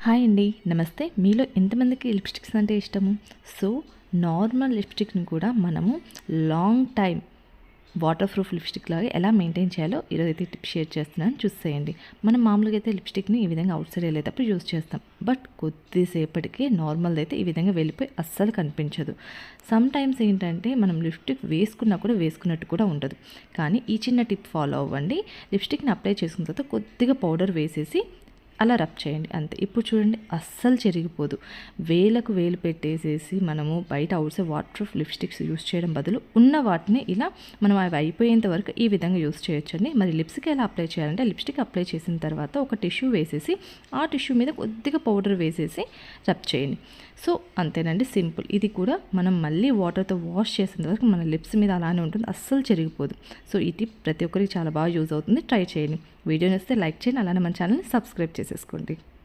Hi అండి, నమస్తే. మీలో ఎంతమందికి లిప్స్టిక్స్ అంటే ఇష్టము? సో నార్మల్ లిప్స్టిక్ని కూడా మనము long time water proof lipstick లాగా ఎలా మెయింటైన్ చేయాలో ఈరోజైతే టిప్ షేర్ చేస్తున్నాను, చూసేయండి. మనం మామూలుగా అయితే లిప్స్టిక్ని ఈ విధంగా అవుట్ సైడ్ వెళ్ళేటప్పుడు యూస్ చేస్తాం. బట్ కొద్దిసేపటికి నార్మల్ది అయితే ఈ విధంగా వెళ్ళిపోయి అస్సలు కనిపించదు. సమ్ టైమ్స్ ఏంటంటే మనం లిప్స్టిక్ వేసుకున్నా కూడా వేసుకున్నట్టు కూడా ఉండదు. కానీ ఈ చిన్న టిప్ ఫాలో అవ్వండి. లిప్స్టిక్ని అప్లై చేసుకున్న తర్వాత కొద్దిగా పౌడర్ వేసేసి అలా రబ్ చేయండి, అంతే. ఇప్పుడు చూడండి, అస్సలు చెరిగిపోదు. వేలకు వేలు పెట్టేసేసి మనము బయట outside water proof lipsticks use చేయడం బదులు ఉన్న వాటిని ఇలా మనం అవి అయిపోయేంత వరకు ఈ విధంగా యూస్ చేయొచ్చండి. మరి లిప్స్కి ఎలా అప్లై చేయాలంటే, లిప్స్టిక్ అప్లై చేసిన తర్వాత ఒక టిష్యూ వేసేసి ఆ టిష్యూ మీద కొద్దిగా పౌడర్ వేసేసి రబ్ చేయండి. సో అంతేనండి, సింపుల్. ఇది కూడా మనం మళ్ళీ వాటర్తో వాష్ చేసిన వరకు మన లిప్స్ మీద అలానే ఉంటుంది, అస్సలు చెరిగిపోదు. సో ఈ టిప్ ప్రతి ఒక్కరికి చాలా బాగా యూజ్ అవుతుంది, ట్రై చేయండి. వీడియో నచ్చితే లైక్ చేయండి, అలానే మన ఛానల్ని సబ్స్క్రైబ్ చేసేసుకోండి.